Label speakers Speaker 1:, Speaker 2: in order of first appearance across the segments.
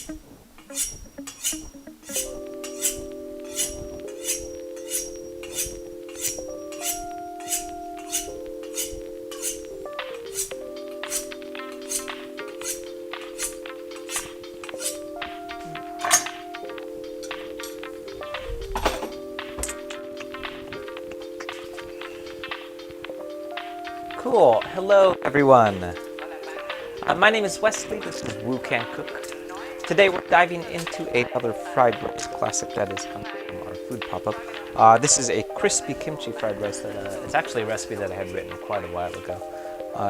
Speaker 1: Cool. Hello, everyone. My name is Wesley. This is Woo Can Cook. Today we're diving into another fried rice classic that is coming from our food pop-up. This is a crispy kimchi fried rice that it's actually a recipe that I had written quite a while ago,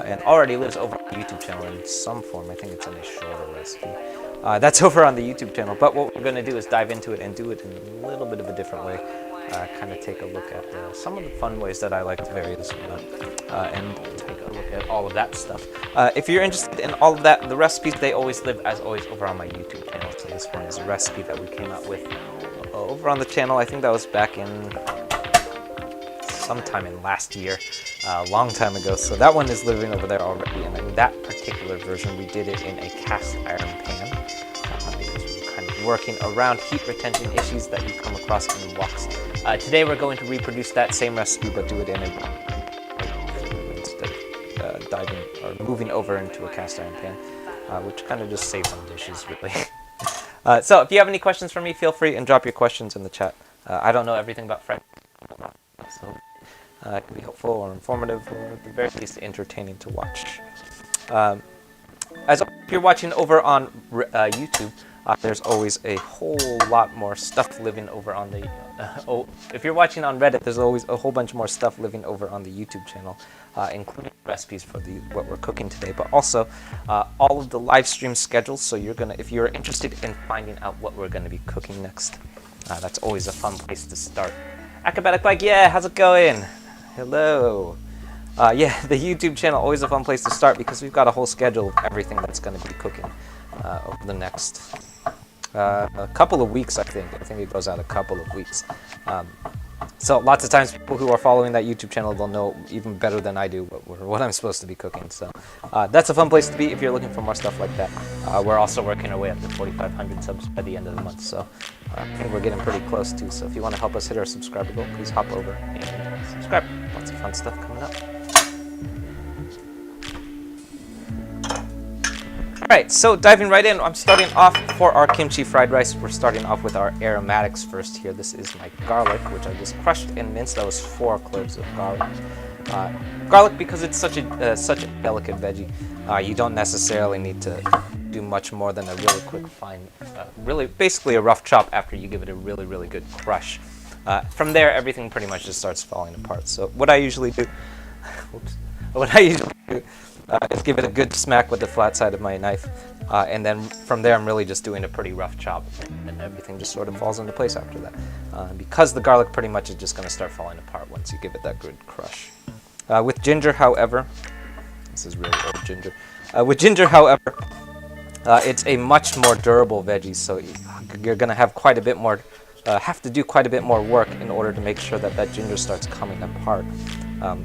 Speaker 1: and already lives over on the YouTube channel in some form. I think it's in a shorter recipe. That's over on the YouTube channel. But what we're going to do is dive into it and do it in a little bit of a different way. Kind of take a look at some of the fun ways that I like to vary this one up, and take a look at all of that stuff. If you're interested in all of that, the recipes, they always live, as always, over on my YouTube channel. So this one is a recipe that we came out with over on the channel. I think that was back in sometime in last year, a long time ago. So that one is living over there already. And in that particular version, we did it in a cast iron pan. Because we were kind of working around heat retention issues that you come across in the woks. Today we're going to reproduce that same recipe, but do it in a instead of diving or moving over into a cast iron pan, which kind of just saves on dishes, really. So if you have any questions for me, feel free and drop your questions in the chat. I don't know everything about French, so it can be helpful or informative, or at the very least entertaining to watch. As if you're watching over on YouTube, there's always a whole lot more stuff living over on the... if you're watching on Reddit, there's always a whole bunch more stuff living over on the YouTube channel, including recipes for what we're cooking today, but also all of the live stream schedules. So if you're interested in finding out what we're gonna be cooking next, that's always a fun place to start. Acrobatic Bike, yeah, how's it going? Hello. Yeah, the YouTube channel, always a fun place to start because we've got a whole schedule of everything that's going to be cooking over the next a couple of weeks, I think. I think it goes out a couple of weeks. So lots of times people who are following that YouTube channel, they'll know even better than I do what I'm supposed to be cooking. So that's a fun place to be if you're looking for more stuff like that. We're also working our way up to 4,500 subs by the end of the month. So I think we're getting pretty close too. So if you want to help us hit our subscriber goal, please hop over and subscribe. Lots of fun stuff coming up. Alright, so diving right in, I'm starting off for our kimchi fried rice. We're starting off with our aromatics first here. This is my garlic, which I just crushed and minced. That was 4 cloves of garlic. Garlic, because it's such a delicate veggie, you don't necessarily need to do much more than a really quick fine, basically a rough chop after you give it a really, really good crush. From there, everything pretty much just starts falling apart. So what I usually do, is give it a good smack with the flat side of my knife, and then from there I'm really just doing a pretty rough chop, and everything just sort of falls into place after that. Because the garlic pretty much is just going to start falling apart once you give it that good crush. With ginger, however, this is really old ginger. With ginger, however, it's a much more durable veggie, so you're going to have quite a bit more, have to do quite a bit more work in order to make sure that that ginger starts coming apart.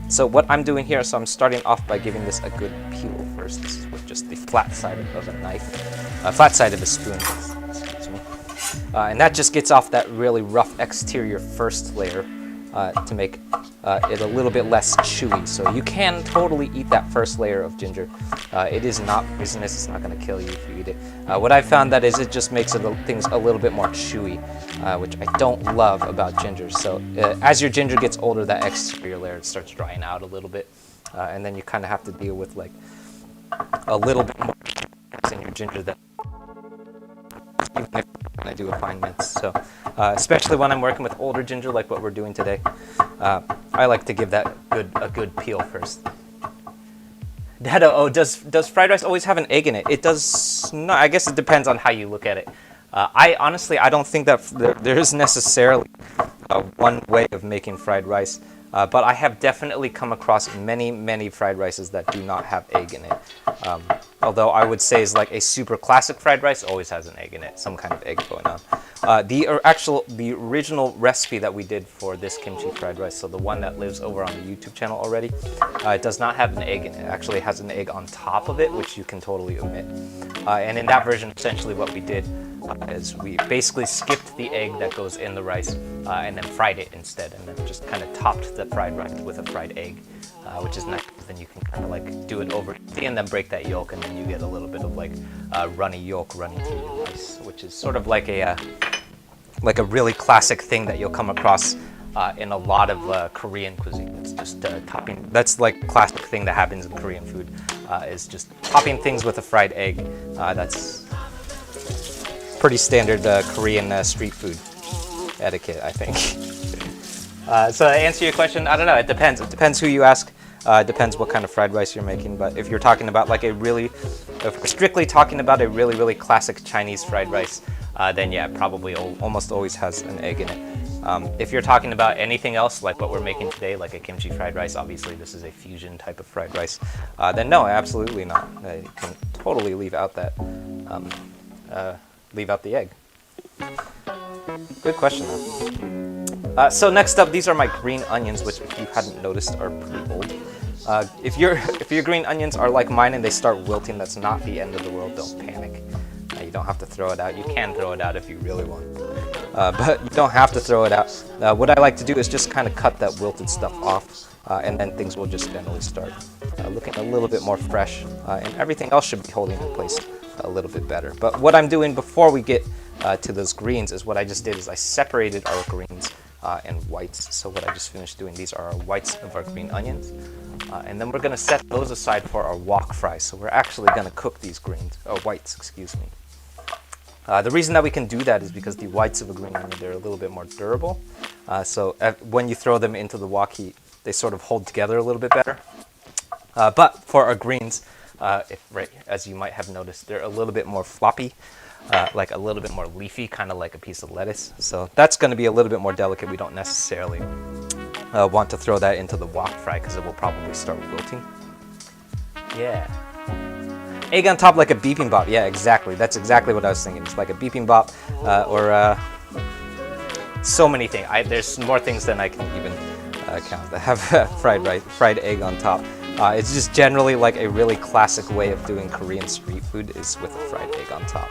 Speaker 1: So what I'm doing here, so I'm starting off by giving this a good peel first. This is with just the flat side of a knife, flat side of a spoon, excuse me. And that just gets off that really rough exterior first layer to make it a little bit less chewy. So you can totally eat that first layer of ginger. It is not poisonous, it's not going to kill you if you eat it. What I've found that is it just makes things a little bit more chewy, which I don't love about ginger. So as your ginger gets older, that exterior layer starts drying out a little bit, and then you kind of have to deal with like a little bit more in your ginger that I do a fine mince. So especially when I'm working with older ginger like what we're doing today, I like to give that a good peel first. Dada, does fried rice always have an egg in it? It does not. I guess it depends on how you look at it. I don't think that there is necessarily one way of making fried rice, but I have definitely come across many fried rices that do not have egg in it. although I would say is like a super classic fried rice, always has an egg in it, some kind of egg going on. The original recipe that we did for this kimchi fried rice, so the one that lives over on the YouTube channel already, it does not have an egg in it. It actually has an egg on top of it, which you can totally omit. And in that version, essentially what we did is we basically skipped the egg that goes in the rice and then fried it instead, and then just kind of topped the fried rice with a fried egg, which is nice. Then you can kind of like do it over and then break that yolk, and then you get a little bit of like runny yolk running through your rice, which is sort of like a really classic thing that you'll come across in a lot of Korean cuisine. It's just topping. That's like classic thing that happens in Korean food, is just topping things with a fried egg. That's pretty standard Korean street food etiquette, I think. So to answer your question, I don't know. It depends. It depends who you ask. It depends what kind of fried rice you're making. But if you're talking about like if we're strictly talking about a really, really classic Chinese fried rice, then yeah, it probably almost always has an egg in it. If you're talking about anything else, like what we're making today, like a kimchi fried rice, obviously this is a fusion type of fried rice, then no, absolutely not. You can totally leave out that, leave out the egg. Good question though. So next up, these are my green onions, which if you hadn't noticed are pretty old. If your green onions are like mine and they start wilting, that's not the end of the world. Don't panic. You don't have to throw it out. You can throw it out if you really want, but you don't have to throw it out. What I like to do is just kind of cut that wilted stuff off, and then things will just generally start looking a little bit more fresh, and everything else should be holding in place a little bit better. But what I'm doing before we get to those greens is what I just did is I separated our greens and whites. So what I just finished doing, these are our whites of our green onions. And then we're going to set those aside for our wok fry. So we're actually going to cook these whites, excuse me. The reason that we can do that is because the whites of a green onion, they're a little bit more durable. So when you throw them into the wok heat, they sort of hold together a little bit better. But for our greens, as you might have noticed, they're a little bit more floppy. Like a little bit more leafy, kind of like a piece of lettuce. So that's going to be a little bit more delicate. We don't necessarily want to throw that into the wok fry because it will probably start wilting. Yeah. Egg on top like a bibimbap. Yeah, exactly. That's exactly what I was thinking. It's like a bibimbap or so many things. There's more things than I can even count that have fried egg on top. It's just generally like a really classic way of doing Korean street food is with a fried egg on top.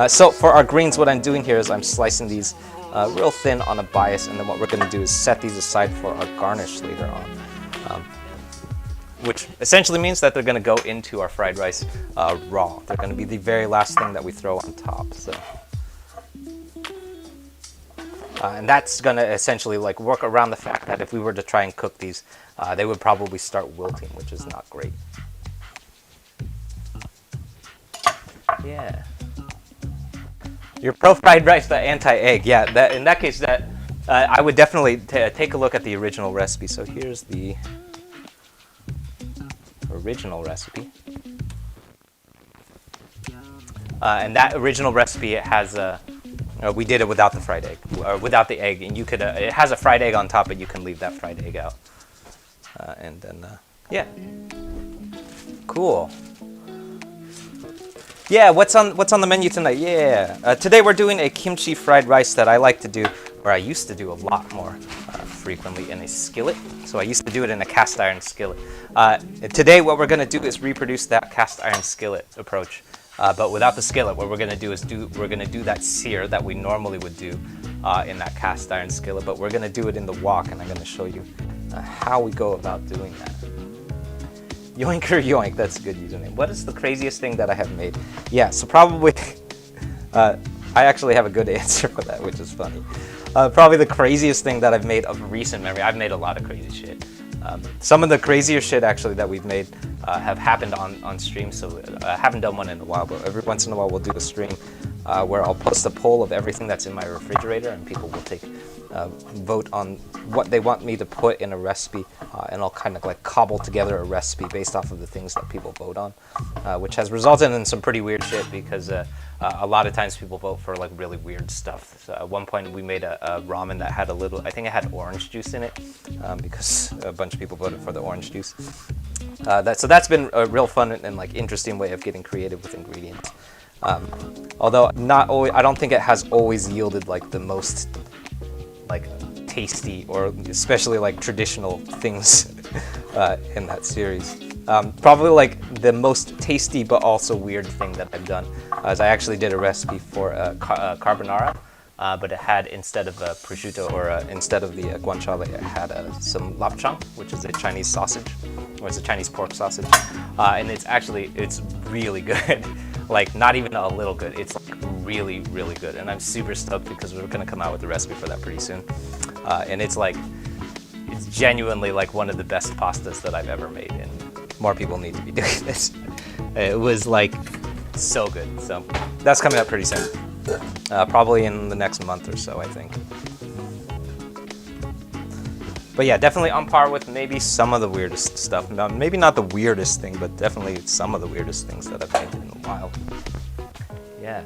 Speaker 1: So for our greens, what I'm doing here is I'm slicing these real thin on a bias, and then what we're going to do is set these aside for our garnish later on, which essentially means that they're going to go into our fried rice raw. They're going to be the very last thing that we throw on top. So. And that's going to essentially like work around the fact that if we were to try and cook these, they would probably start wilting, which is not great. Yeah. You're pro fried rice, but anti-egg. Yeah, in that case, I would definitely take a look at the original recipe. So here's the original recipe. And that original recipe, it has we did it without the fried egg, or without the egg, and you could. It has a fried egg on top, but you can leave that fried egg out. And then, yeah, cool. Yeah, what's on the menu tonight? Yeah, today we're doing a kimchi fried rice that I like to do, or I used to do a lot more frequently in a skillet. So I used to do it in a cast iron skillet. Today, what we're going to do is reproduce that cast iron skillet approach. But without the skillet, what we're going to do is we're going to do that sear that we normally would do in that cast iron skillet, but we're going to do it in the wok, and I'm going to show you how we go about doing that. Yoinker Yoink, that's a good username. What is the craziest thing that I have made? Yeah, so probably, I actually have a good answer for that, which is funny. Probably the craziest thing that I've made of recent memory. I've made a lot of crazy shit. Some of the crazier shit actually that we've made have happened on stream, so I haven't done one in a while, but every once in a while we'll do a stream where I'll post a poll of everything that's in my refrigerator, and people will take vote on what they want me to put in a recipe, and I'll kind of like cobble together a recipe based off of the things that people vote on, which has resulted in some pretty weird shit because a lot of times people vote for like really weird stuff. So at one point we made a ramen that had I think it had orange juice in it, because a bunch of people voted for the orange juice. So that's been a real fun and like interesting way of getting creative with ingredients. Although not always, I don't think it has always yielded like the most like tasty or especially like traditional things in that series. Probably like the most tasty but also weird thing that I've done is I actually did a recipe for carbonara, but it had, instead of prosciutto or instead of the guanciale, it had some lapchang, which is a Chinese sausage, or it's a Chinese pork sausage, and it's really good. Like not even a little good, it's like really, really good, and I'm super stoked because we're gonna come out with the recipe for that pretty soon. And it's genuinely like one of the best pastas that I've ever made, and more people need to be doing this. It was like so good. So that's coming up pretty soon, probably in the next month or so, I think. But yeah, definitely on par with maybe some of the weirdest stuff. Maybe not the weirdest thing, but definitely some of the weirdest things that I've made in a while. Yeah.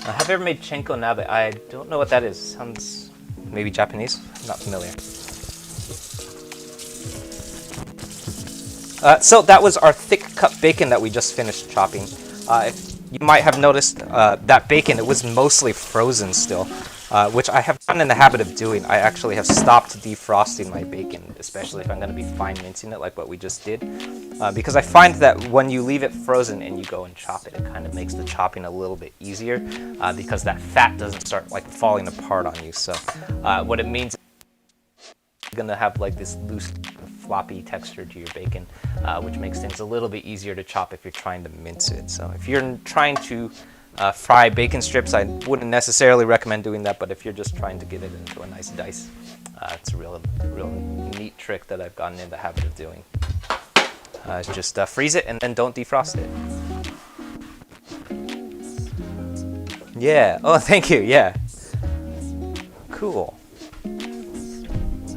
Speaker 1: Have you ever made chenko nabe? I don't know what that is. Sounds maybe Japanese? I'm not familiar. So that was our thick cut bacon that we just finished chopping. You might have noticed that bacon, it was mostly frozen still, which I have gotten in the habit of doing. I actually have stopped defrosting my bacon, especially if I'm going to be fine mincing it like what we just did, because I find that when you leave it frozen and you go and chop it, it kind of makes the chopping a little bit easier, because that fat doesn't start like falling apart on you. So what it means is you're going to have like this loose, floppy texture to your bacon, which makes things a little bit easier to chop if you're trying to mince it. So if you're trying to fry bacon strips, I wouldn't necessarily recommend doing that, but if you're just trying to get it into a nice dice, it's a real neat trick that I've gotten in the habit of doing. Just freeze it and then don't defrost it. Yeah, oh thank you, yeah. Cool.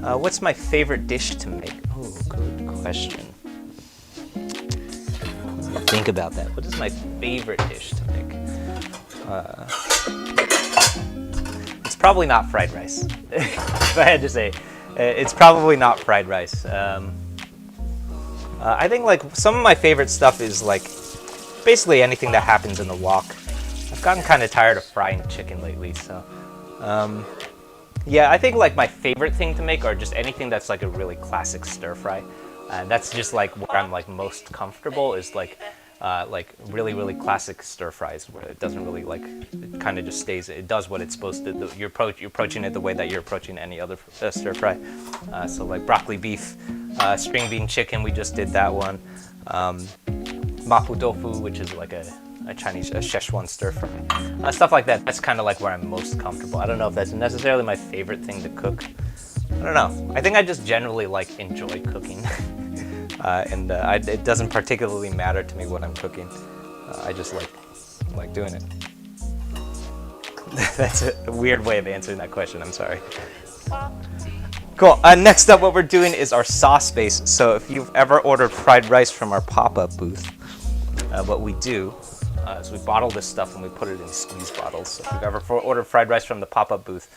Speaker 1: What's my favorite dish to make? Oh, good question. Think about that. What is my favorite dish to make? It's probably not fried rice. If I had to say, it's probably not fried rice. I think like some of my favorite stuff is like basically anything that happens in the wok. I've gotten kind of tired of frying chicken lately, so yeah, I think like my favorite thing to make are just anything that's like a really classic stir fry. And that's just like where I'm like most comfortable is like really classic stir fries where it doesn't really like, it kind of just stays, it does what it's supposed to do. You're approaching it the way that you're approaching any other stir fry. So like broccoli beef, string bean chicken, we just did that one. Mapo tofu, which is like a Chinese Szechuan stir fry. Stuff like that, that's kind of like where I'm most comfortable. I don't know if that's necessarily my favorite thing to cook. I don't know. I think I just generally like enjoy cooking. It doesn't particularly matter to me what I'm cooking. I just like doing it. That's a weird way of answering that question, I'm sorry. Cool, next up what we're doing is our sauce base. So if you've ever ordered fried rice from our pop-up booth, what we do is we bottle this stuff and we put it in squeeze bottles. So if you've ever ordered fried rice from the pop-up booth,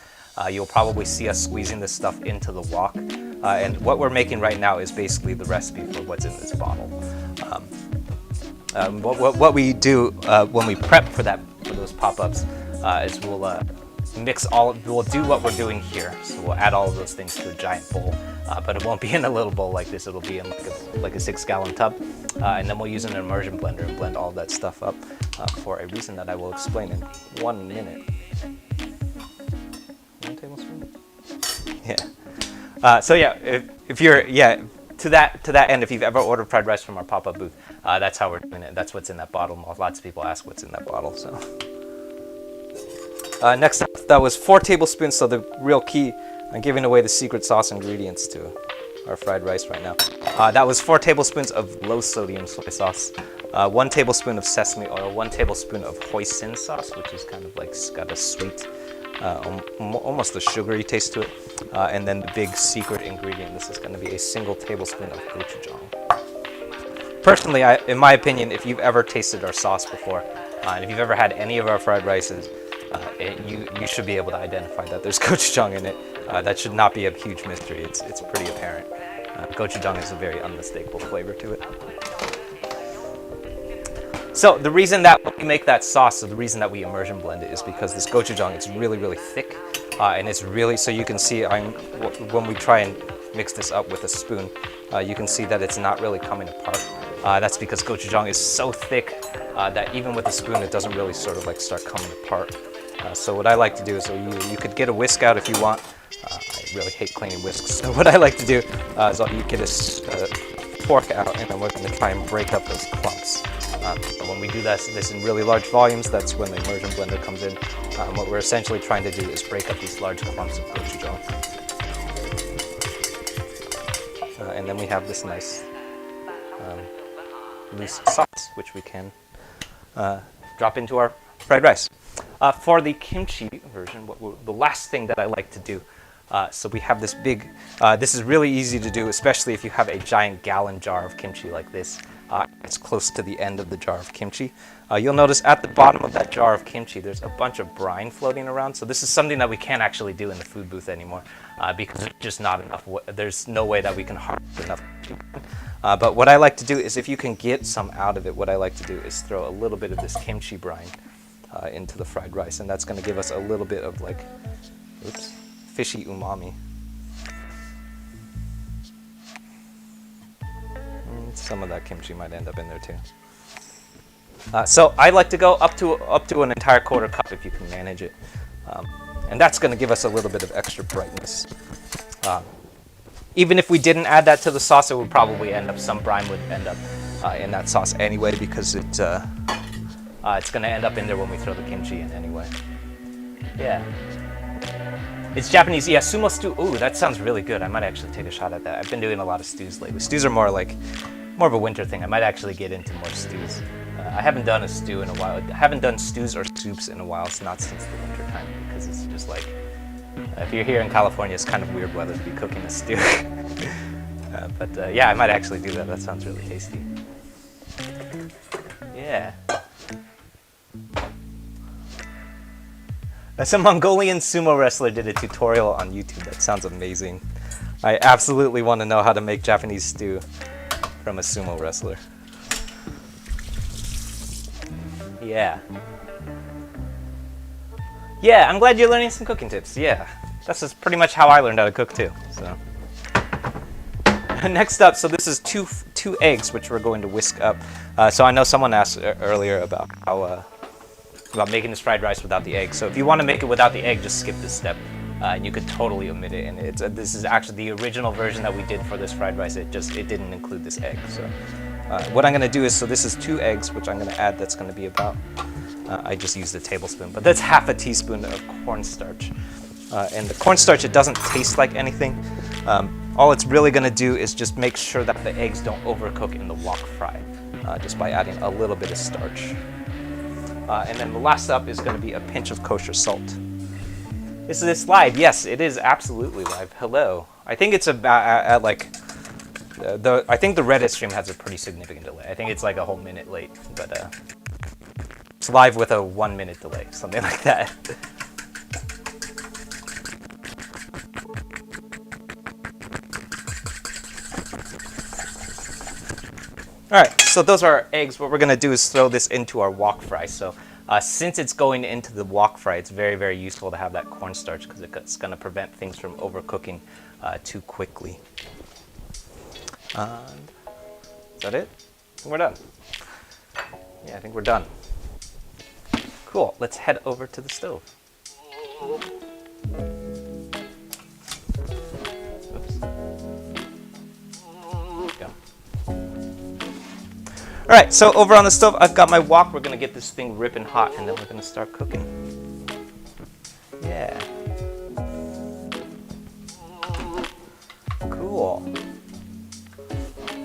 Speaker 1: you'll probably see us squeezing this stuff into the wok. And what we're making right now is basically the recipe for what's in this bottle. What we do when we prep for those pop-ups is we'll do what we're doing here. So we'll add all of those things to a giant bowl, but it won't be in a little bowl like this. It'll be in like a 6-gallon tub, and then we'll use an immersion blender and blend all that stuff up for a reason that I will explain in 1 minute. 1 tablespoon? Yeah. So yeah, if you're to that end, if you've ever ordered fried rice from our pop-up booth, that's how we're doing it. That's what's in that bottle. Lots of people ask what's in that bottle. So next up, that was 4 tablespoons. So the real key, I'm giving away the secret sauce ingredients to our fried rice right now. That was 4 tablespoons of low sodium soy sauce. 1 tablespoon of sesame oil, 1 tablespoon of hoisin sauce, which is kind of like got a sweet, almost a sugary taste to it, and then the big secret ingredient, this is going to be a single tablespoon of gochujang. Personally, in my opinion, if you've ever tasted our sauce before, and if you've ever had any of our fried rices, you should be able to identify that there's gochujang in it. That should not be a huge mystery. It's pretty apparent. Gochujang is a very unmistakable flavor to it. So the reason that we make that sauce, so the reason that we immersion blend it, is because this gochujang, it's really, really thick, and it's really, so you can see when we try and mix this up with a spoon, you can see that it's not really coming apart. That's because gochujang is so thick that even with a spoon, it doesn't really sort of like start coming apart. So what I like to do is, you could get a whisk out if you want. I really hate cleaning whisks, so what I like to do is you get a fork out, and then we're going to try and break up those clumps. When we do this in really large volumes, that's when the immersion blender comes in. What we're essentially trying to do is break up these large clumps of gochujang. And then we have this nice loose sauce, which we can drop into our fried rice. For the kimchi version, the last thing that I like to do, so we have this big, this is really easy to do, especially if you have a giant gallon jar of kimchi like this. It's close to the end of the jar of kimchi. You'll notice at the bottom of that jar of kimchi, there's a bunch of brine floating around. So this is something that we can't actually do in the food booth anymore because there's just not enough, there's no way that we can harvest enough kimchi. But what I like to do is, if you can get some out of it, what I like to do is throw a little bit of this kimchi brine into the fried rice, and that's going to give us a little bit of like, fishy umami. Some of that kimchi might end up in there too. So I like to go up to an entire quarter cup if you can manage it, and that's going to give us a little bit of extra brightness. Even if we didn't add that to the sauce, it would probably end up, some brine would end up in that sauce anyway, because it's going to end up in there when we throw the kimchi in anyway. Yeah. It's Japanese, yeah, sumo stew. Ooh, that sounds really good. I might actually take a shot at that. I've been doing a lot of stews lately. Stews are more of a winter thing. I might actually get into more stews. I haven't done a stew in a while. I haven't done stews or soups in a while. It's not since the winter time, because it's just like, if you're here in California, it's kind of weird weather to be cooking a stew. But yeah, I might actually do that. That sounds really tasty. Yeah. Some Mongolian sumo wrestler did a tutorial on YouTube. That sounds amazing. I absolutely want to know how to make Japanese stew from a sumo wrestler. Yeah. Yeah, I'm glad you're learning some cooking tips. Yeah, that's just pretty much how I learned how to cook too. So next up, so this is two eggs, which we're going to whisk up. So I know someone asked earlier about how about making this fried rice without the egg. So if you want to make it without the egg, just skip this step. And you could totally omit it. And this is actually the original version that we did for this fried rice. It didn't include this egg. So what I'm going to do is, so this is 2 eggs, which I'm going to add. That's going to be about, I just used a tablespoon, but that's half a teaspoon of cornstarch. And the cornstarch, it doesn't taste like anything. All it's really going to do is just make sure that the eggs don't overcook in the wok fry, just by adding a little bit of starch. And then the last up is going to be a pinch of kosher salt. Is this live? Yes, it is absolutely live. Hello. I think it's about at like I think the Reddit stream has a pretty significant delay. I think it's like a whole minute late, but it's live with a 1-minute delay, something like that. All right, so those are our eggs. What we're going to do is throw this into our wok fry. So since it's going into the wok fry, it's very, very useful to have that cornstarch, because it's going to prevent things from overcooking too quickly. And is that it? I think we're done. Yeah, I think we're done. Cool, let's head over to the stove. All right, so over on the stove, I've got my wok. We're gonna get this thing ripping hot, and then we're gonna start cooking. Yeah. Cool.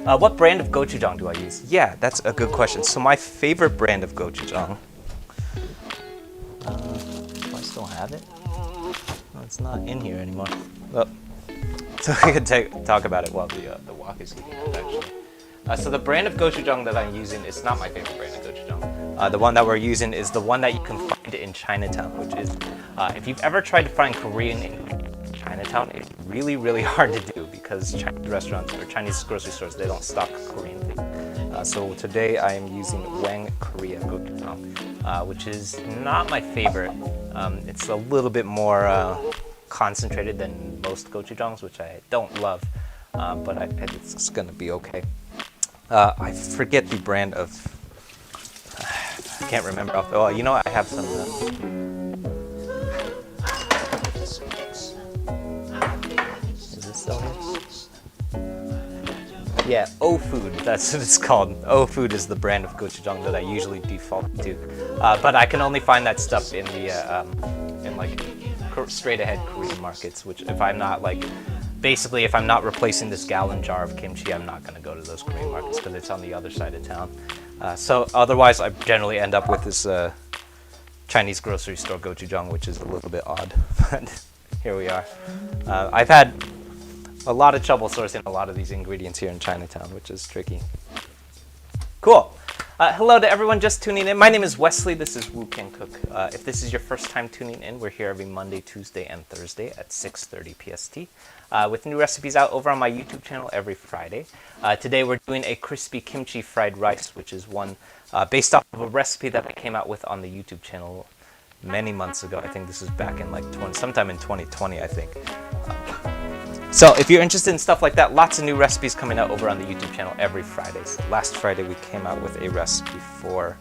Speaker 1: What brand of gochujang do I use? Yeah, that's a good question. So my favorite brand of gochujang. Do I still have it? No, it's not in here anymore. Well, so we can talk about it while the wok is heating up, actually. So the brand of gochujang that I'm using is not my favorite brand of gochujang. The one that we're using is the one that you can find in Chinatown, which is, if you've ever tried to find Korean in Chinatown, it's really, really hard to do because Chinese restaurants or Chinese grocery stores, they don't stock Korean things. So today I am using Wang Korea gochujang, which is not my favorite. It's a little bit more concentrated than most gochujangs, which I don't love, but it's gonna be okay. I forget the brand of. I can't remember. Oh, you know, I have some. Is this still here? Yeah, O-Food. That's what it's called. O-Food is the brand of gochujang that I usually default to, but I can only find that stuff in the in like straight ahead Korean markets. Which, if I'm not like. Basically, if I'm not replacing this gallon jar of kimchi, I'm not going to go to those Korean markets because it's on the other side of town. So otherwise, I generally end up with this Chinese grocery store gochujang, which is a little bit odd, but here we are. I've had a lot of trouble sourcing a lot of these ingredients here in Chinatown, which is tricky. Cool. Hello to everyone just tuning in. My name is Wesley. This is Woo Can Cook. If this is your first time tuning in, we're here every Monday, Tuesday, and Thursday at 6:30 PST. With new recipes out over on my YouTube channel every Friday. Today we're doing a crispy kimchi fried rice, which is one based off of a recipe that I came out with on the YouTube channel many months ago. I think this is back in like sometime in 2020, I think. So if you're interested in stuff like that, lots of new recipes coming out over on the YouTube channel every Friday. So last Friday we came out with a recipe for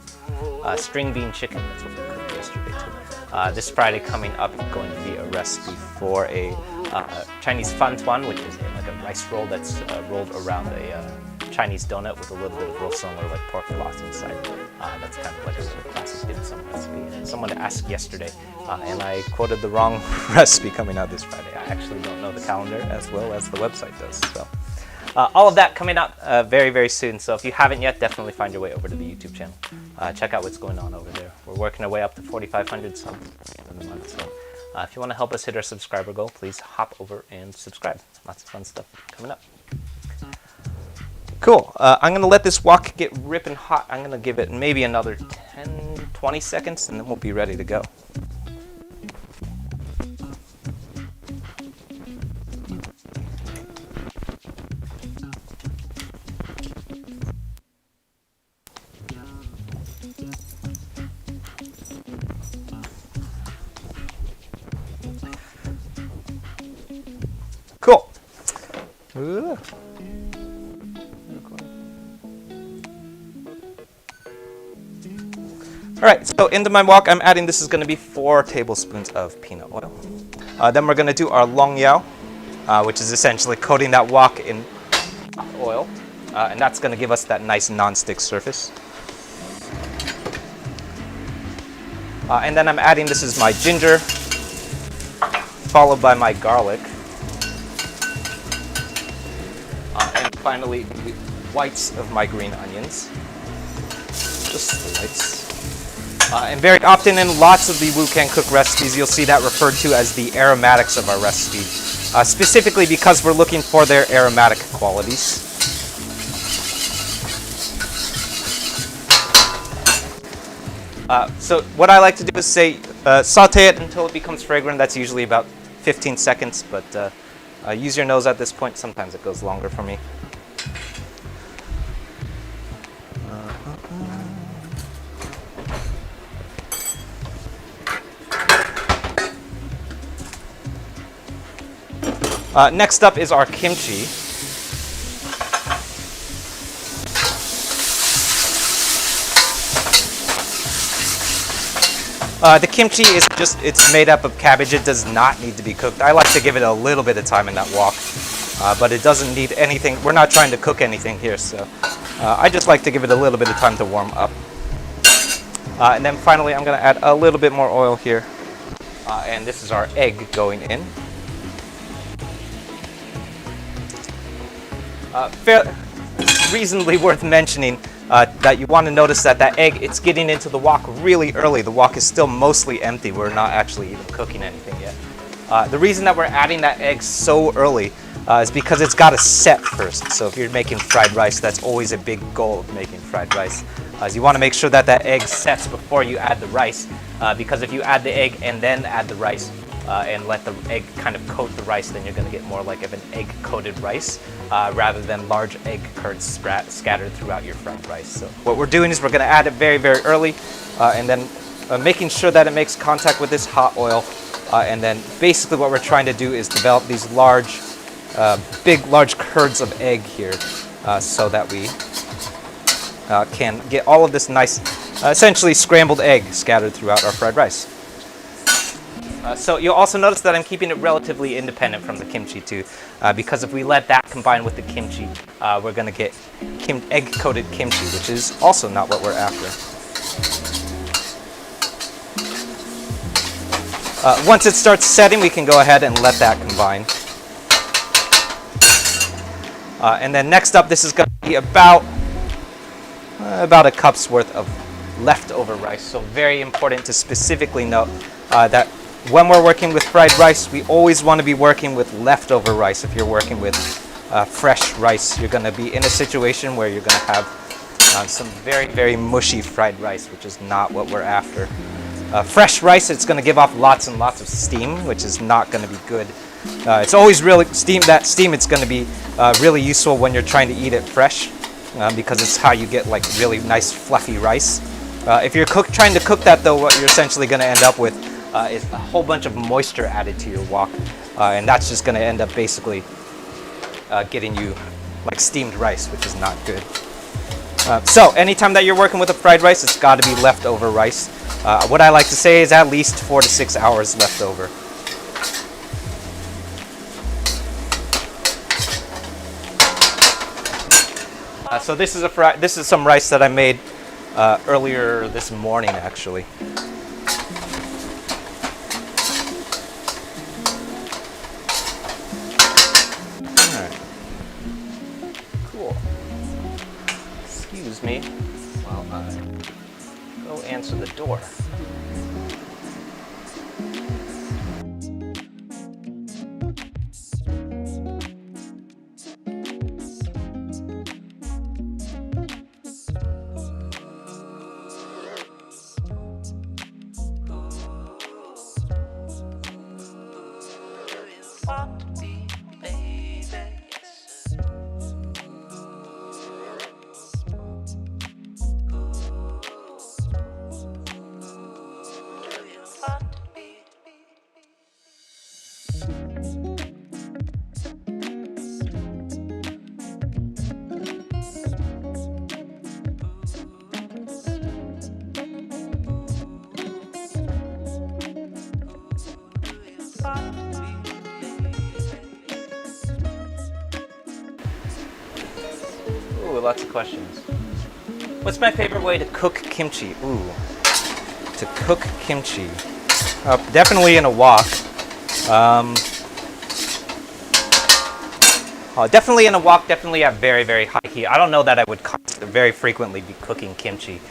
Speaker 1: string bean chicken. That's what we cooked yesterday too. This Friday coming up is going to be a recipe for a Chinese fantuan, which is like a rice roll that's rolled around a Chinese donut with a little bit of rosong or like pork floss inside. That's kind of like a classic dim sum recipe. Someone asked yesterday, and I quoted the wrong recipe coming out this Friday. I actually don't know the calendar as well as the website does. So all of that coming up very, very soon. So if you haven't yet, definitely find your way over to the YouTube channel. Check out what's going on over there. We're working our way up to 4,500 subs in the month. So if you want to help us hit our subscriber goal, please hop over and subscribe. Lots of fun stuff coming up. Cool. I'm going to let this wok get ripping hot. I'm going to give it maybe another 10, 20 seconds, and then we'll be ready to go. Cool. Ooh. All right, so into my wok, I'm adding, this is going to be 4 tablespoons of peanut oil. Then we're going to do our long yao, which is essentially coating that wok in oil, and that's going to give us that nice non-stick surface. And then I'm adding, this is my ginger, followed by my garlic, and finally the whites of my green onions, just the whites. And very often in lots of the Woo Can Cook recipes, you'll see that referred to as the aromatics of our recipe, specifically because we're looking for their aromatic qualities. So what I like to do is say, saute it until it becomes fragrant. That's usually about 15 seconds, but use your nose at this point. Sometimes it goes longer for me. Next up is our kimchi. The kimchi is just, it's made up of cabbage. It does not need to be cooked. I like to give it a little bit of time in that wok, but it doesn't need anything. We're not trying to cook anything here, so I just like to give it a little bit of time to warm up. And then finally, I'm going to add a little bit more oil here. And this is our egg going in. reasonably worth mentioning that you want to notice that egg, it's getting into the wok really early. The wok is still mostly empty. We're not actually even cooking anything yet. The reason that we're adding that egg so early is because it's got to set first. So if you're making fried rice, that's always a big goal of making fried rice. You want to make sure that that egg sets before you add the rice, because if you add the egg and then add the rice and let the egg kind of coat the rice, then you're going to get more like of an egg-coated rice rather than large egg curds scattered throughout your fried rice. So what we're doing is we're going to add it very, very early, and then making sure that it makes contact with this hot oil. And then basically what we're trying to do is develop these large curds of egg here so that we can get all of this nice, essentially scrambled egg scattered throughout our fried rice. So you'll also notice that I'm keeping it relatively independent from the kimchi too, because if we let that combine with the kimchi, we're going to get egg-coated kimchi, which is also not what we're after. Once it starts setting, we can go ahead and let that combine. And then next up, this is going to be about a cup's worth of leftover rice. So very important to specifically note that when we're working with fried rice, we always want to be working with leftover rice. If you're working with fresh rice, you're going to be in a situation where you're going to have some very, very mushy fried rice, which is not what we're after. Fresh rice, it's going to give off lots and lots of steam, which is not going to be good. It's always really steam. It's going to be really useful when you're trying to eat it fresh, because it's how you get like really nice fluffy rice. If you're trying to cook that though, what you're essentially going to end up with is a whole bunch of moisture added to your wok, and that's just going to end up basically getting you like steamed rice, which is not good. So anytime that you're working with a fried rice, it's got to be leftover rice. What I like to say is at least 4 to 6 hours left over. So this is some rice that I made earlier this morning, actually. All right. Cool. Excuse me while I go answer the door. Ooh, lots of questions. What's my favorite way to cook kimchi? Ooh, to cook kimchi. Definitely in a wok. Definitely in a wok, definitely at very, very high heat. I don't know that I would very frequently be cooking kimchi,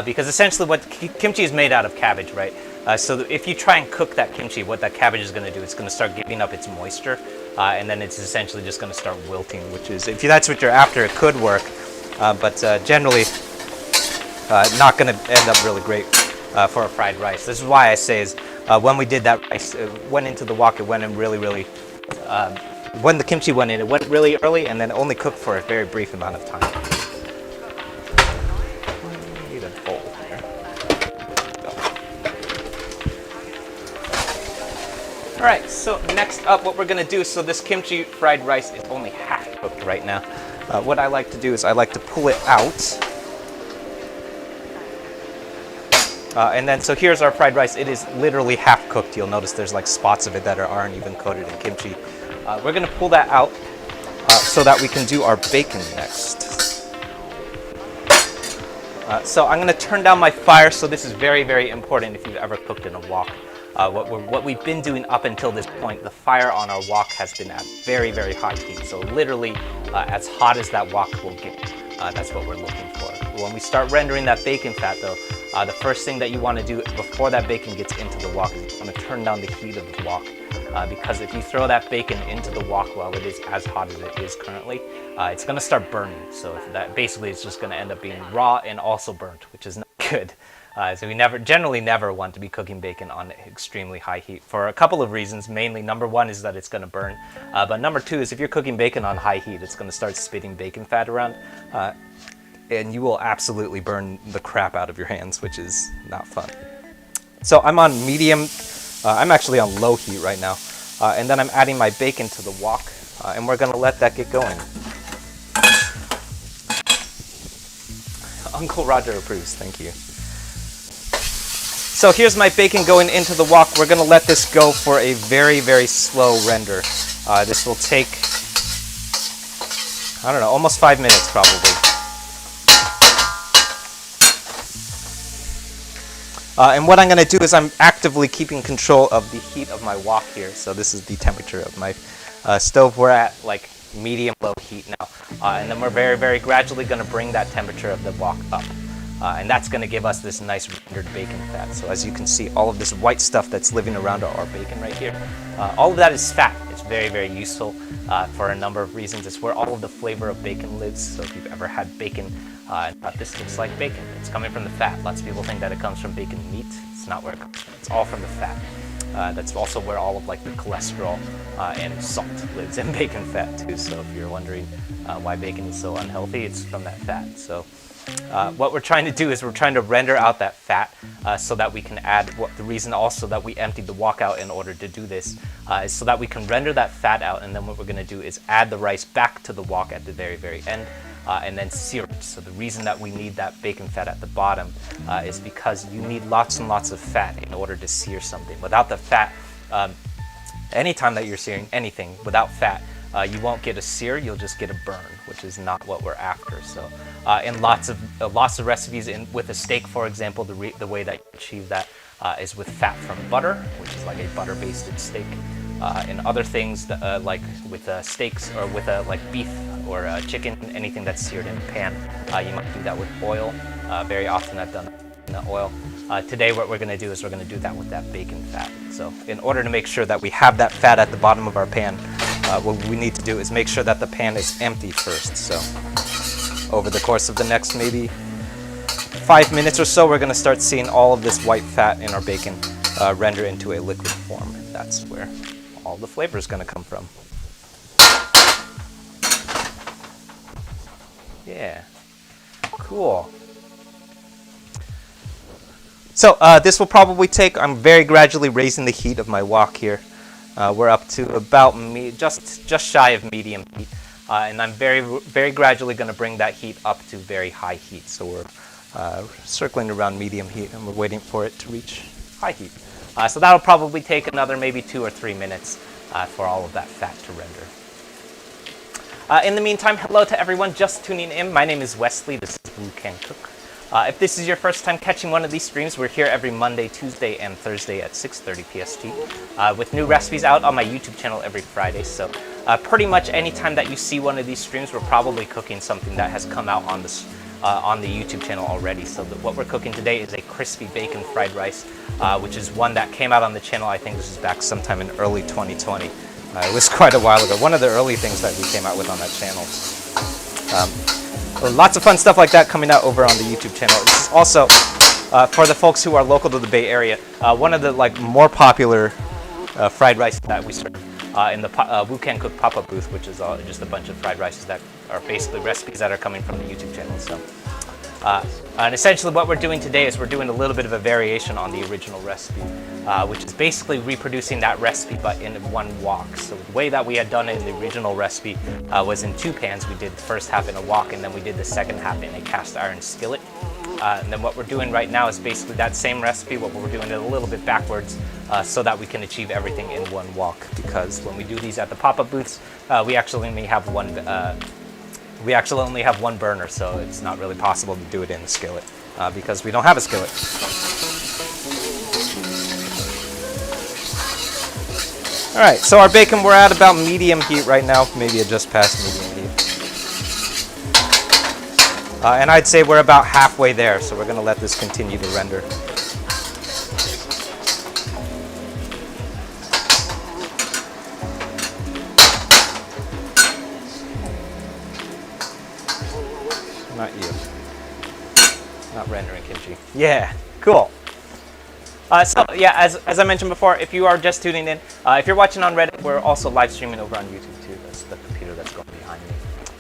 Speaker 1: because essentially what kimchi is made out of cabbage, right? So if you try and cook that kimchi, what that cabbage is going to do, it's going to start giving up its moisture, and then it's essentially just going to start wilting, which is, if that's what you're after, it could work, but generally not going to end up really great for a fried rice. This is why I say is when we did that rice, it went into the wok, it went in really, really, when the kimchi went in, it went really early and then only cooked for a very brief amount of time. Need a bowl here. All right, so next up what we're gonna do, so this kimchi fried rice is only half cooked right now. What I like to do is I like to pull it out. And then, so here's our fried rice. It is literally half cooked. You'll notice there's like spots of it that aren't even coated in kimchi. We're gonna pull that out so that we can do our bacon next. So I'm gonna turn down my fire. So this is very, very important if you've ever cooked in a wok. What we've been doing up until this point, the fire on our wok has been at very, very high heat. So literally as hot as that wok will get. That's what we're looking for. When we start rendering that bacon fat though, the first thing that you want to do before that bacon gets into the wok is you want to turn down the heat of the wok. Because if you throw that bacon into the wok while it is as hot as it is currently, it's going to start burning. So that basically it's just going to end up being raw and also burnt, which is not good. So we generally never want to be cooking bacon on extremely high heat for a couple of reasons. Mainly, number one is that it's going to burn. But number two is if you're cooking bacon on high heat, it's going to start spitting bacon fat around. And you will absolutely burn the crap out of your hands, which is not fun. So I'm on medium. I'm actually on low heat right now. And then I'm adding my bacon to the wok. And we're going to let that get going. Uncle Roger approves. Thank you. So here's my bacon going into the wok. We're going to let this go for a very, very slow render. This will take, I don't know, almost 5 minutes probably. And what I'm going to do is I'm actively keeping control of the heat of my wok here. So this is the temperature of my stove. We're at like medium-low heat now. And then we're very, very gradually going to bring that temperature of the wok up. And that's going to give us this nice rendered bacon fat. So as you can see, all of this white stuff that's living around our bacon right here, all of that is fat. It's very, very useful for a number of reasons. It's where all of the flavor of bacon lives. So if you've ever had bacon and thought this looks like bacon, it's coming from the fat. Lots of people think that it comes from bacon meat. It's not where it comes from. It's all from the fat. That's also where all of like the cholesterol and salt lives in bacon fat too. So if you're wondering why bacon is so unhealthy, it's from that fat. So what we're trying to do is we're trying to render out that fat so that we can add, the reason also that we emptied the wok out in order to do this is so that we can render that fat out, and then what we're going to do is add the rice back to the wok at the very, very end and then sear it. So the reason that we need that bacon fat at the bottom is because you need lots and lots of fat in order to sear something. Without the fat, anytime that you're searing anything without fat, you won't get a sear, you'll just get a burn, which is not what we're after. So in lots of recipes, with a steak, for example, the way that you achieve that is with fat from butter, which is like a butter-basted steak. And other things like with steaks or with like beef or chicken, anything that's seared in a pan, you might do that with oil. Very often I've done it in the oil. Today what we're going to do is we're going to do that with that bacon fat. So in order to make sure that we have that fat at the bottom of our pan, what we need to do is make sure that the pan is empty first. So over the course of the next maybe 5 minutes or so, we're going to start seeing all of this white fat in our bacon render into a liquid form. That's where all the flavor is going to come from. Yeah, cool. So this will probably take, I'm very gradually raising the heat of my wok here. We're up to about just shy of medium heat. And I'm very, very gradually going to bring that heat up to very high heat. So we're circling around medium heat and we're waiting for it to reach high heat. So that'll probably take another maybe 2 or 3 minutes for all of that fat to render. In the meantime, hello to everyone just tuning in. My name is Wesley. This is Wu Can Cook. If this is your first time catching one of these streams, we're here every Monday, Tuesday, and Thursday at 6:30 PST with new recipes out on my YouTube channel every Friday. So pretty much any time that you see one of these streams, we're probably cooking something that has come out on the YouTube channel already. So what we're cooking today is a crispy bacon fried rice, which is one that came out on the channel. I think this is back sometime in early 2020. It was quite a while ago. One of the early things that we came out with on that channel. Lots of fun stuff like that coming out over on the YouTube channel. This is also, for the folks who are local to the Bay Area, one of the more popular fried rice that we serve in the Wu Can Cook pop-up booth, which is just a bunch of fried rices that are basically recipes that are coming from the YouTube channel. So, and essentially what we're doing today is we're doing a little bit of a variation on the original recipe, which is basically reproducing that recipe but in one wok. So the way that we had done it in the original recipe was in 2 pans. We did the first half in a wok and then we did the second half in a cast iron skillet. And then what we're doing right now is basically that same recipe, but we're doing it a little bit backwards so that we can achieve everything in one wok. Because when we do these at the pop-up booths, we actually only have one burner, so it's not really possible to do it in a skillet because we don't have a skillet. All right, so our bacon, we're at about medium heat right now, maybe just past medium heat. And I'd say we're about halfway there, so we're gonna let this continue to render. Not you. Not rendering kimchi. Yeah, cool. So yeah, as I mentioned before, if you are just tuning in, if you're watching on Reddit, we're also live streaming over on YouTube too. That's the computer that's going behind me.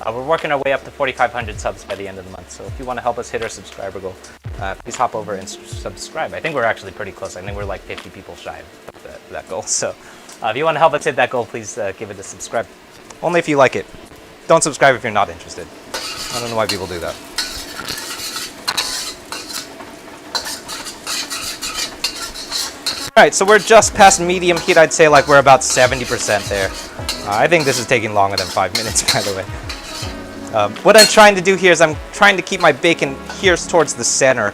Speaker 1: We're working our way up to 4,500 subs by the end of the month. So if you want to help us hit our subscriber goal, please hop over and subscribe. I think we're actually pretty close. I think we're like 50 people shy of that goal. So if you want to help us hit that goal, please give it a subscribe. Only if you like it. Don't subscribe if you're not interested. I don't know why people do that. Alright, so we're just past medium heat. I'd say like we're about 70% there. I think this is taking longer than 5 minutes, by the way. What I'm trying to do here is I'm trying to keep my bacon here towards the center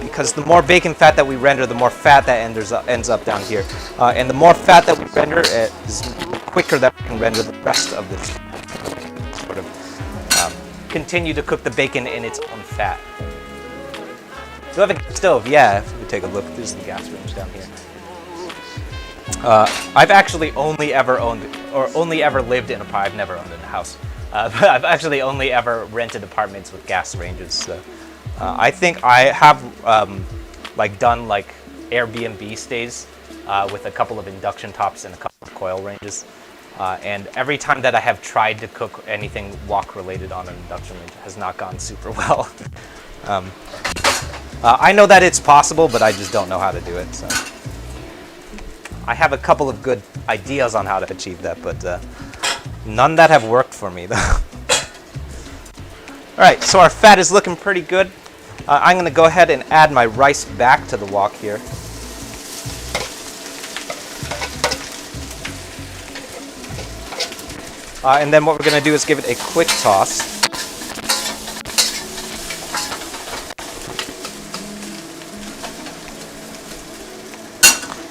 Speaker 1: because the more bacon fat that we render, the more fat that ends up down here. And the more fat that we render, is quicker that we can render the rest of this. Sort of continue to cook the bacon in its own fat. Do you have a stove? Yeah, if we take a look, there's the gas range down here. I've actually only ever owned, or only ever lived in a apartment. I've never owned in a house. But I've actually only ever rented apartments with gas ranges. So I think I have like done like Airbnb stays with a couple of induction tops and a couple of coil ranges. And every time that I have tried to cook anything wok related on an induction range, it has not gone super well. I know that it's possible, but I just don't know how to do it. So I have a couple of good ideas on how to achieve that, but none that have worked for me, though. All right, so our fat is looking pretty good. I'm going to go ahead and add my rice back to the wok here. And then what we're going to do is give it a quick toss.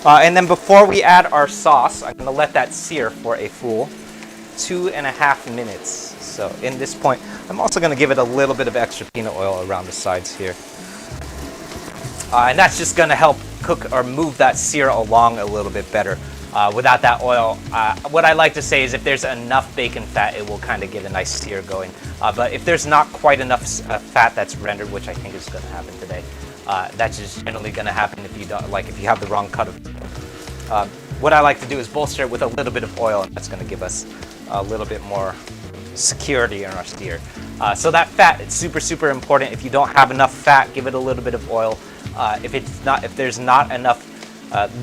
Speaker 1: And then before we add our sauce, I'm going to let that sear for a full 2.5 minutes. So in this point, I'm also going to give it a little bit of extra peanut oil around the sides here. And that's just going to help cook or move that sear along a little bit better. Without that oil, what I like to say is if there's enough bacon fat, it will kind of get a nice sear going. But if there's not quite enough fat that's rendered, which I think is going to happen today, that's just generally going to happen if you don't, like if you have the wrong cut of. What I like to do is bolster it with a little bit of oil, and that's going to give us a little bit more security in our steer. So that fat, it's super, super important. If you don't have enough fat, give it a little bit of oil. If there's not enough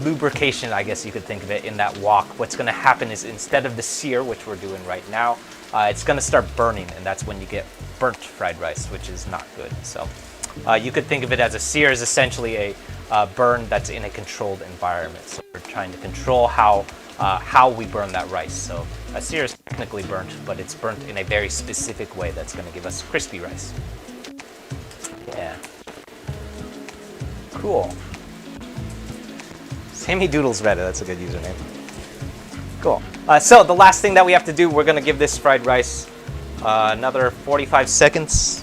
Speaker 1: lubrication, I guess you could think of it, in that wok, what's going to happen is instead of the sear, which we're doing right now, it's going to start burning, and that's when you get burnt fried rice, which is not good. So you could think of it as a sear is essentially a burn that's in a controlled environment. So we're trying to control how we burn that rice. So a sear is technically burnt, but it's burnt in a very specific way that's going to give us crispy rice. Yeah. Cool. Sammy Doodles Reddit, that's a good username. Cool. So the last thing that we have to do, we're going to give this fried rice another 45 seconds,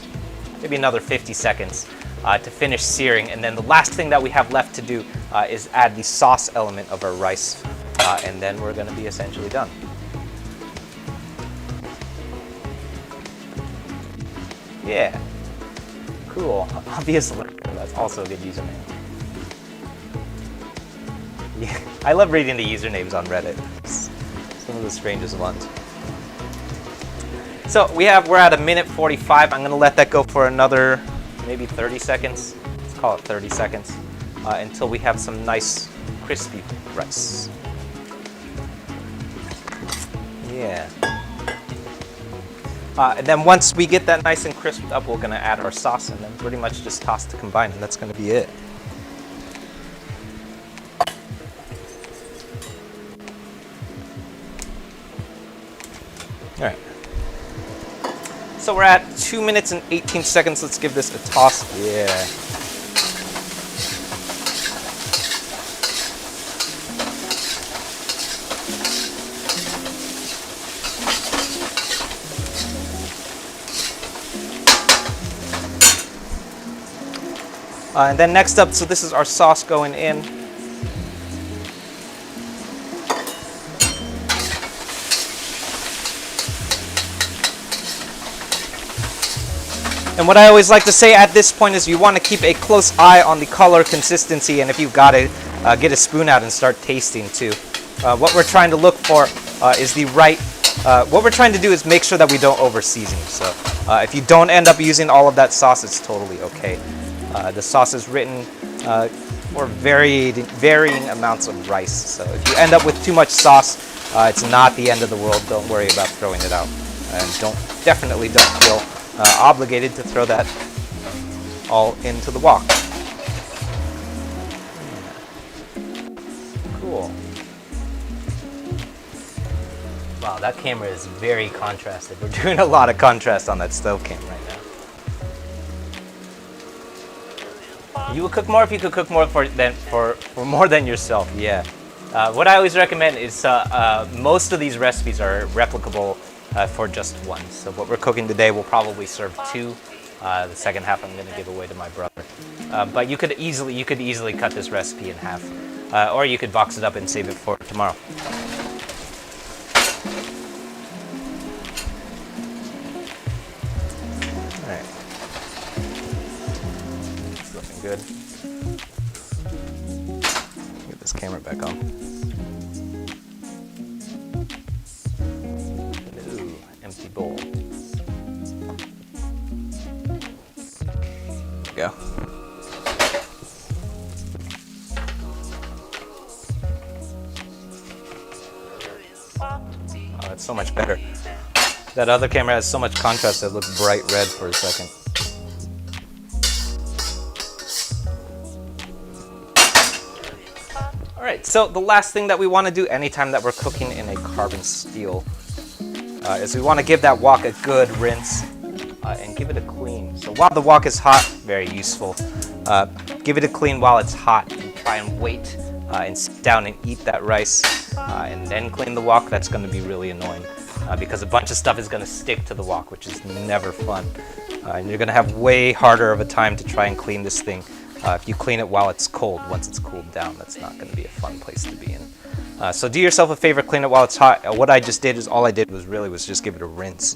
Speaker 1: maybe another 50 seconds to finish searing. And then the last thing that we have left to do is add the sauce element of our rice. And then we're going to be essentially done. Yeah. Cool. Obviously, that's also a good username. Yeah, I love reading the usernames on Reddit. It's some of the strangest ones. So we're at 1:45. I'm going to let that go for another maybe 30 seconds. Let's call it 30 seconds until we have some nice crispy rice. Yeah. And then once we get that nice and crisped up, we're going to add our sauce and then pretty much just toss to combine, and that's going to be it. All right. So we're at 2 minutes and 18 seconds. Let's give this a toss. Yeah. And then next up, so this is our sauce going in. And what I always like to say at this point is you want to keep a close eye on the color consistency, and if you've got it, get a spoon out and start tasting too. What we're trying to look for is the right, what we're trying to do is make sure that we don't over season. So if you don't end up using all of that sauce, it's totally okay. The sauce is written for varying amounts of rice. So if you end up with too much sauce, it's not the end of the world. Don't worry about throwing it out. And definitely don't feel obligated to throw that all into the wok. Cool. Wow, that camera is very contrasted. We're doing a lot of contrast on that stove cam right now. You would cook more if you could cook more for more than yourself. Yeah. What I always recommend is most of these recipes are replicable for just one. So what we're cooking today, we'll probably serve 2. The second half I'm going to give away to my brother. But you could easily cut this recipe in half, or you could box it up and save it for tomorrow. All right, it's looking good. Get this camera back on. Empty bowl. There we go. Oh, that's so much better. That other camera has so much contrast that it looked bright red for a second. All right, so the last thing that we want to do anytime that we're cooking in a carbon steel is we want to give that wok a good rinse and give it a clean. So while the wok is hot, very useful. Give it a clean while it's hot and try and wait and sit down and eat that rice and then clean the wok. That's going to be really annoying because a bunch of stuff is going to stick to the wok, which is never fun. And you're going to have way harder of a time to try and clean this thing if you clean it while it's cold. Once it's cooled down, that's not going to be a fun place to be in. So do yourself a favor, clean it while it's hot. What I just did is all I did was just give it a rinse.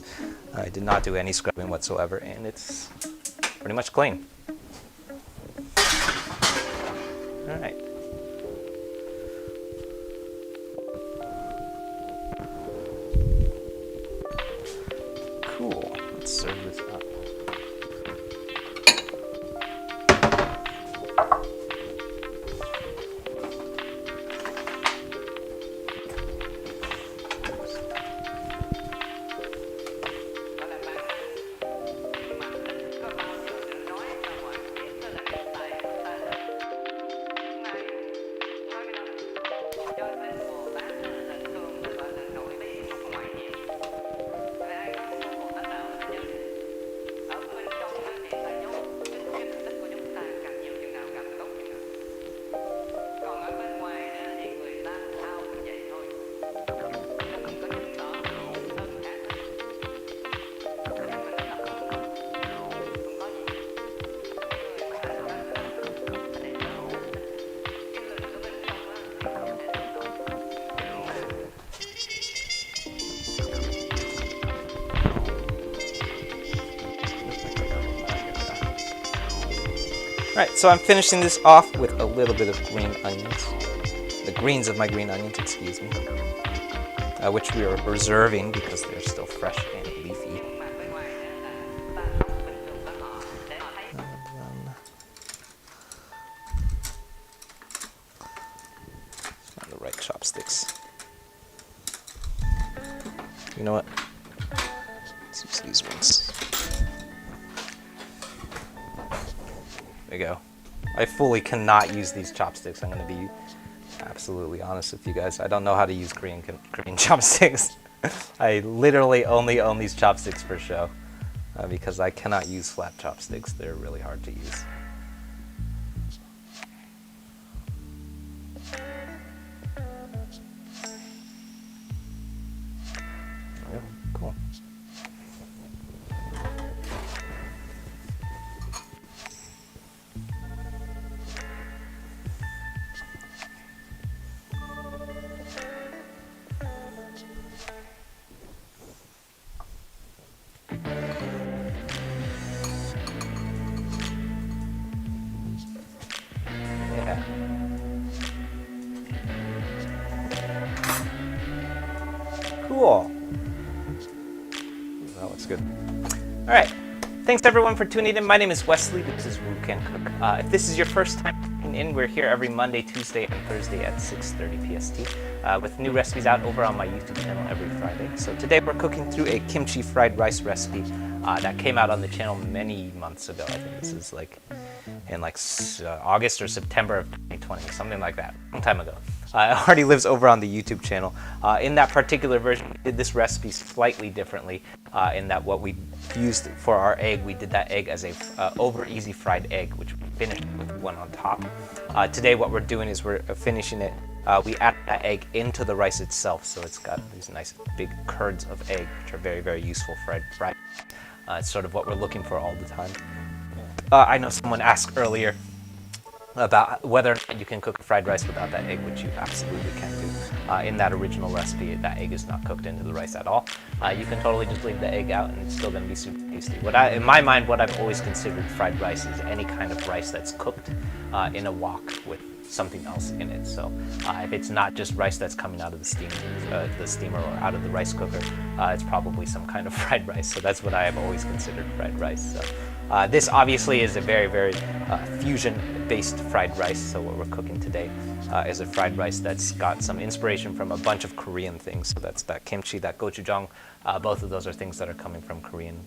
Speaker 1: I did not do any scrubbing whatsoever, and it's pretty much clean. All right. Cool. Let's serve this up. Alright, so I'm finishing this off with a little bit of green onions. The greens of my green onions, excuse me. Which we are reserving because they're still fresh and leafy. Find the right chopsticks. You know what? Let's use these ones. There you go. I fully cannot use these chopsticks. I'm going to be absolutely honest with you guys. I don't know how to use green chopsticks. I literally only own these chopsticks for show because I cannot use flat chopsticks. They're really hard to use. Yeah, cool. Cool. That looks good. All right. Thanks everyone for tuning in. My name is Wesley. This is Woo Can Cook. If this is your first time tuning in, we're here every Monday, Tuesday, and Thursday at 6:30 PST with new recipes out over on my YouTube channel every Friday. So today we're cooking through a kimchi fried rice recipe that came out on the channel many months ago. I think this is like in August or September of 2020, something like that, a long time ago. It already lives over on the YouTube channel. In that particular version, we did this recipe slightly differently in that what we used for our egg, we did that egg as a over easy fried egg, which we finished with one on top. Today what we're doing is we're finishing it. We add that egg into the rice itself, so it's got these nice big curds of egg, which are very, very useful for fried rice. It's sort of what we're looking for all the time. I know someone asked earlier about whether or not you can cook fried rice without that egg, which you absolutely can do. In that original recipe, that egg is not cooked into the rice at all. You can totally just leave the egg out and it's still going to be super tasty. In my mind, what I've always considered fried rice is any kind of rice that's cooked in a wok with something else in it. So if it's not just rice that's coming out of the steamer or out of the rice cooker, it's probably some kind of fried rice. So that's what I have always considered fried rice. So this obviously is a very, very fusion-based fried rice. So what we're cooking today is a fried rice that's got some inspiration from a bunch of Korean things. So that's that kimchi, that gochujang. Both of those are things that are coming from Korean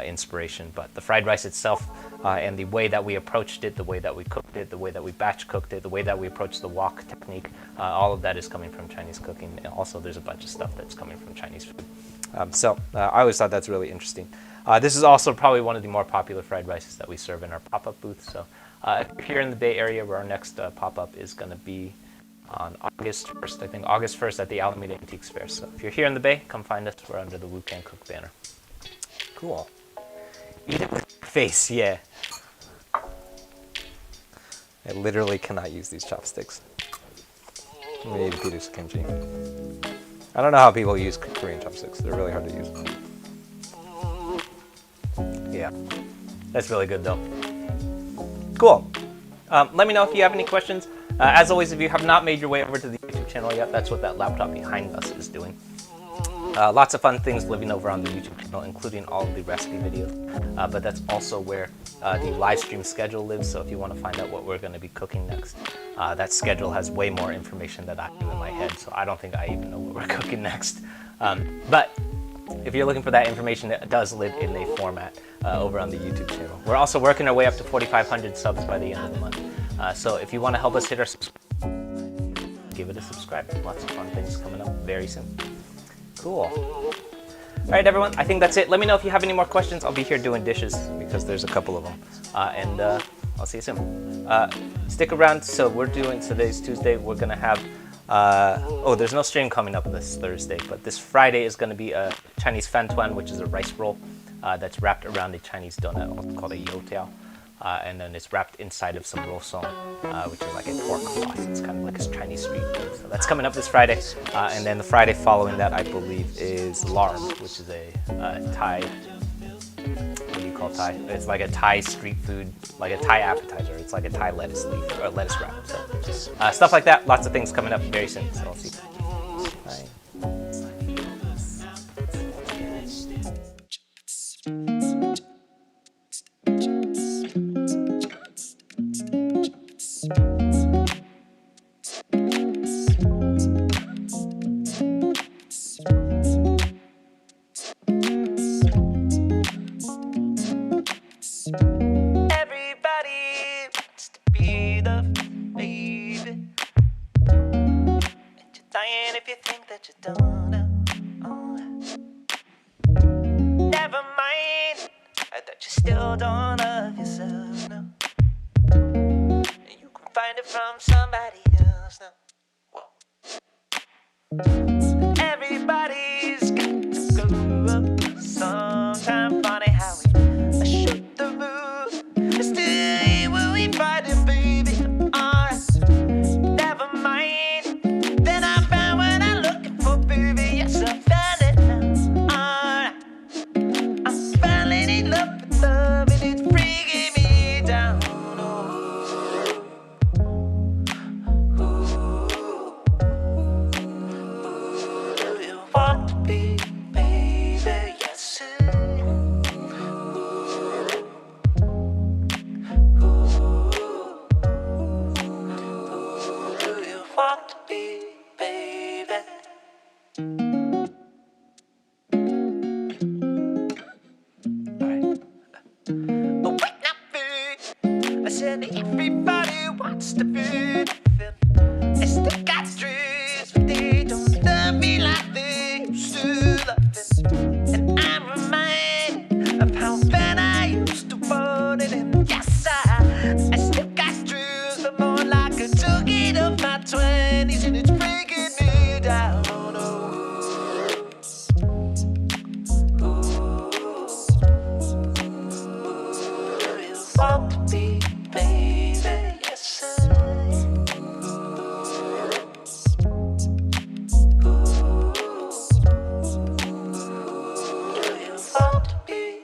Speaker 1: inspiration. But the fried rice itself and the way that we approached it, the way that we cooked it, the way that we batch cooked it, the way that we approached the wok technique, all of that is coming from Chinese cooking. And also, there's a bunch of stuff that's coming from Chinese food. I always thought that's really interesting. This is also probably one of the more popular fried rices that we serve in our pop-up booth. So if you're here in the Bay Area, where our next pop-up is going to be on August 1st, I think August 1st at the Alameda Antiques Fair. So if you're here in the Bay, come find us. We're under the Woo Can Cook banner. Cool. Eat it with your face, yeah. I literally cannot use these chopsticks. We need a piece of kimchi. I don't know how people use Korean chopsticks. They're really hard to use. Yeah, that's really good though. Cool. Let me know if you have any questions. As always, if you have not made your way over to the YouTube channel yet, that's what that laptop behind us is doing. Lots of fun things living over on the YouTube channel, including all of the recipe videos. But that's also where the live stream schedule lives. So if you want to find out what we're going to be cooking next, that schedule has way more information than I do in my head. So I don't think I even know what we're cooking next. But if you're looking for that information, it does live in a format over on the YouTube channel. We're also working our way up to 4,500 subs by the end of the month. So if you want to help us hit our subscribe, give it a subscribe. Lots of fun things coming up very soon. Cool. All right, everyone, I think that's it. Let me know if you have any more questions. I'll be here doing dishes because there's a couple of them. And I'll see you soon. Stick around. So today's Tuesday. We're going to have, there's no stream coming up this Thursday, but this Friday is going to be a Chinese fan tuan, which is a rice roll that's wrapped around a Chinese donut called a youtiao. And then it's wrapped inside of some rosong, which is like a pork floss. It's kind of like a Chinese street food. So that's coming up this Friday. And then the Friday following that, I believe, is larm, which is a Thai, what do you call Thai? It's like a Thai street food, like a Thai appetizer. It's like a Thai lettuce leaf, or lettuce wrap. So stuff like that. Lots of things coming up very soon. So I'll see you. Bye.
Speaker 2: If you think that you don't know, never mind that you still don't love yourself. No, you can find it from somebody else. No, everybody's got to go up. Sometimes funny how we shoot the mood. Still, will we fight it, baby? Never mind. want to be, baby? Alright. Oh, wait now, food. I said everybody wants to be. They still got dreams, but they don't love me like they used to love it. And I'm reminded of how bad I used to want it. And yes, I still got dreams, but more like a junkie of my 20s, and it's breaking me down. Want to be, baby, yes I am. Do you want to be?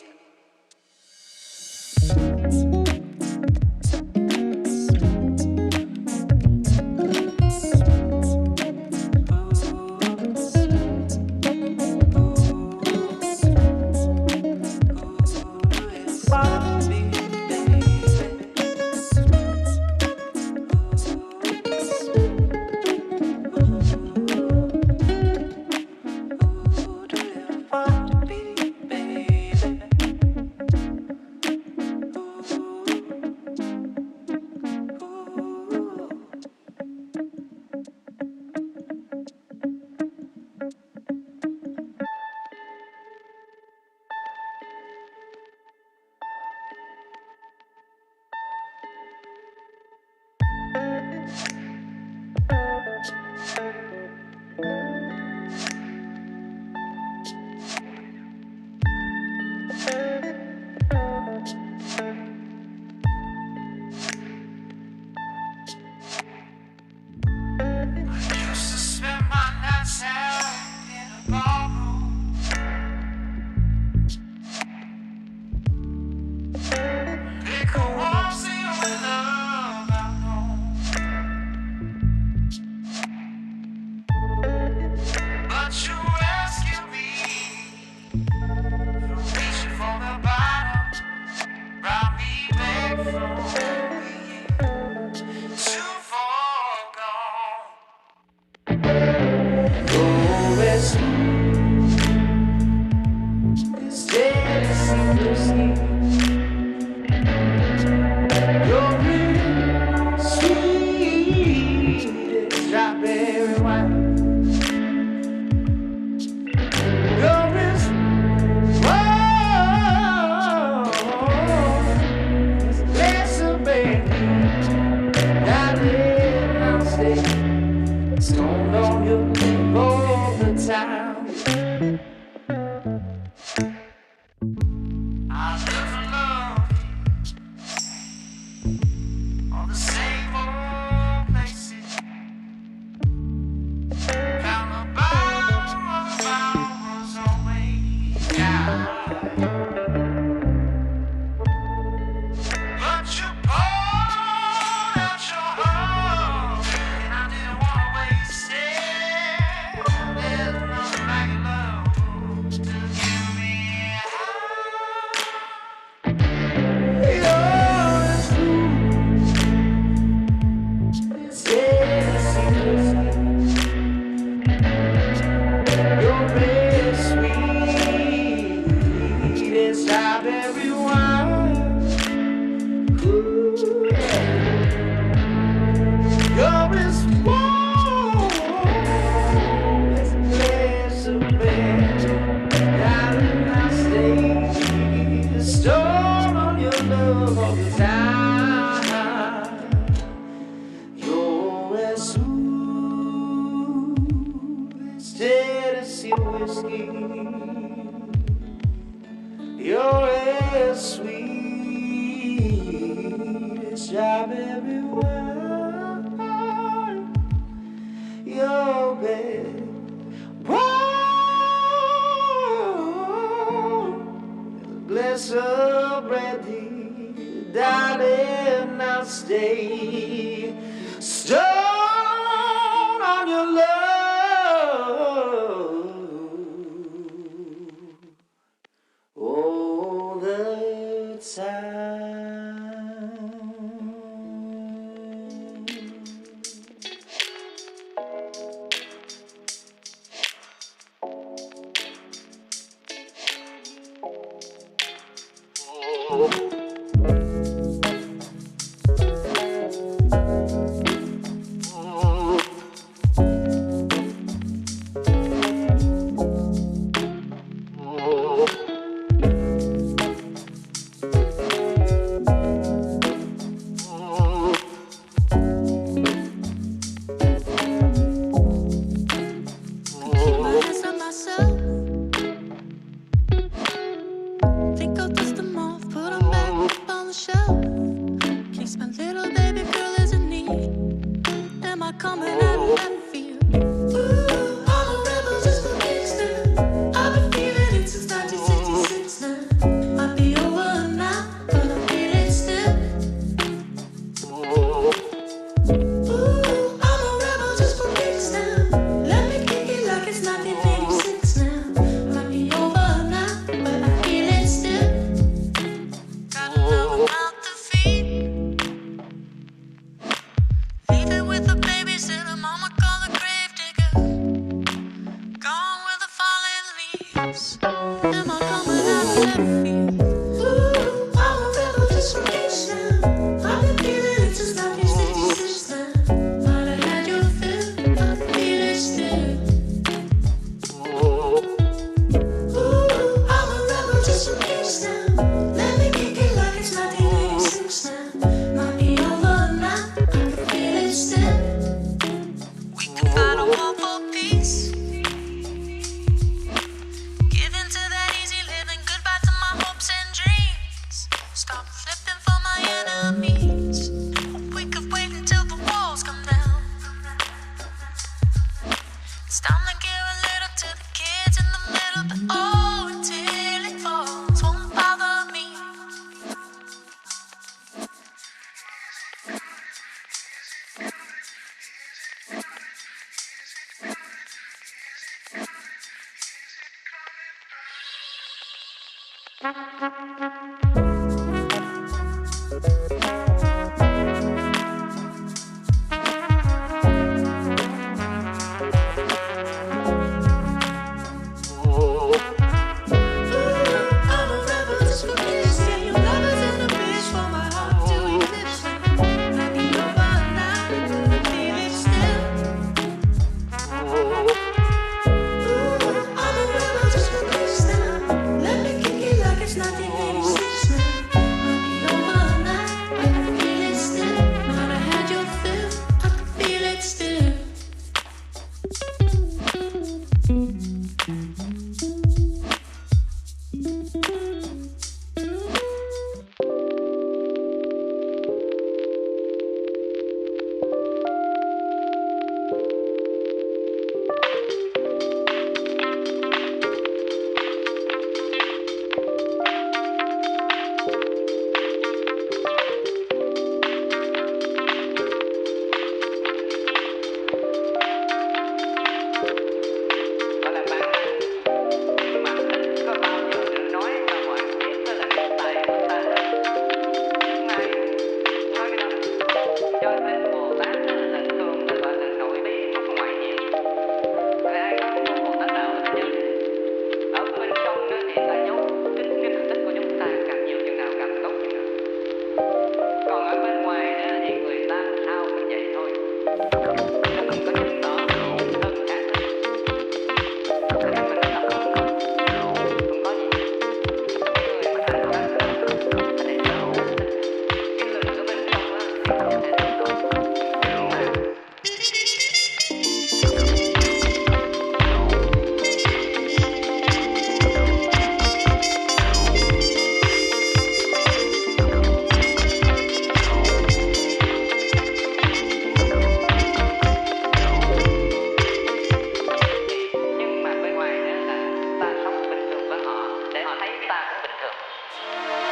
Speaker 3: You're as sweet as strawberry wine. You're bad, warm, glass of brandy, darling, I'll stay stoned on your love all the time.